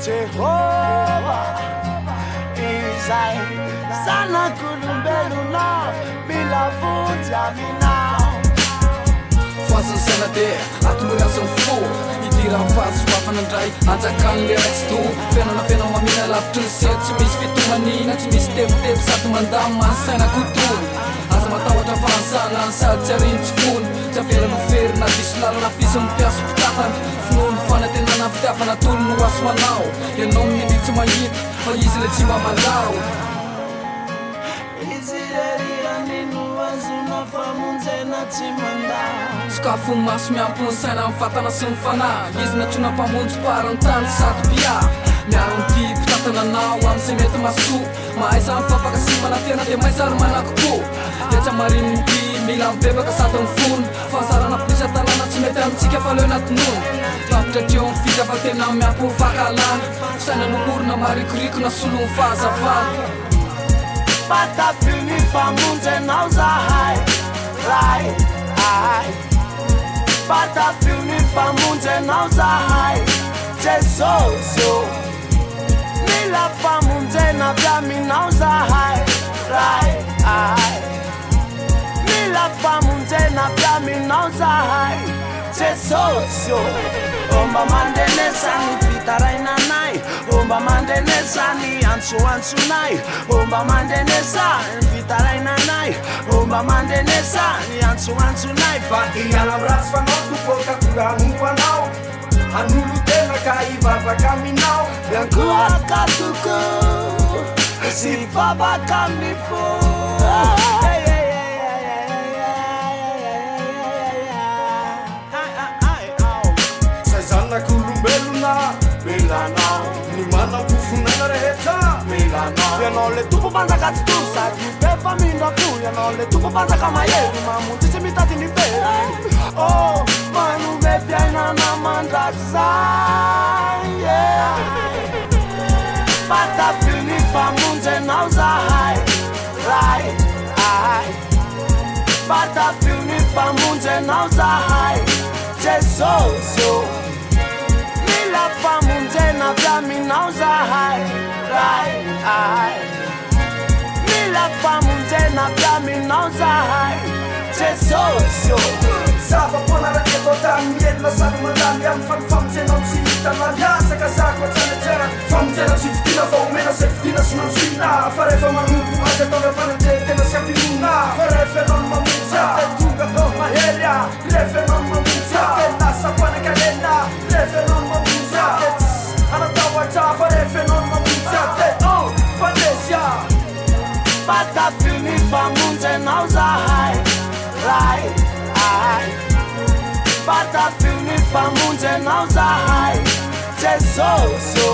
Jehova izay zanak'olombelona mila vonjy aminao. Fasany saina dia atolorasan'ny fo idiran'ny fahasoafanandray anjakan'le raitsy to fiainana fiainao mamina lavitry ny seny tsy misy fitomanina tsy misy tebotebo sady mandamina ny sainakotony aza matahotra fahansana ny sady tsy arinitsy fony tsy avelana oferina diso lalana fisy mipiaso mpitatana finoany fanantenana fitiavana tolo no aso manao ianao miny tsy mahita fa izy le tsy mba mandao. Sakafo maso miampy ny saina amin'ny fatana sy ny fanahy izy natrona mpamonjy parany tany sady pia miaro nyty mpitatana anao amin'izay mety masoa mahay zany fafakasimana tena dia maizary manakoko dia tsy amariny nyty mila mibebaka sady mifony fansarana polisy atanàna tsy mety amintsika fa leo anatinony tapitra treo amin'ny fitiavan-tena miampy ny fahakalana fisaina nomorona marikorikona solo ny fahazavana. Patafio ny famonjenao zahay ray patafio ny famonjenao zahay Jesosy mila famonjena avy aminao zahay ray mila famonjena avy aminao zahay Jesosy omba mandenesany vitarainanay omba mandenesany antsoantsonay omba mandenesany vitarainanay omba mandenesany antsoantsonay fa iala am'ratsy fanao toboka koranompoanao hanolo tena ka ivavaka aminao miankoaka toko sy vavaka amin'ny fo. Zanak'olombelona milanao ny manam-pofonana rehetra milanao ianao le tompo mpanjaka tsy to sady be fa mindrako ianao le tompo mpanjaka mahery mamonjy tsy mitady ny very manome fiainana mandrakizay patafio ny famonjenao zahay ray patafio ny famonjenao zahay Jesosy mila famonjena avy aminao zahay ray mila famonjena avy aminao zahay Jesosy zava-poanaraketo tamin'ny enina sady mandamy amin'ny fanifamonjenao tsy hitanao miasaka zako atsanajera famonjena tsy vidiana fa omena zay vidiana sy manjoina fa rehefa manompo azy atao ampanandre tena sy ampinona fa rehefa ianao no mamonjy aty tonga atao mahery rehefa ianao no mamonjy aty lasa mpanankalena rehefa ianao no mamonjy aty anatao aja fa rehefa ianao no mamonjy aty fanesya patafio ny famonjenao zahay ray patafio ny famonjenao zahay Jesosy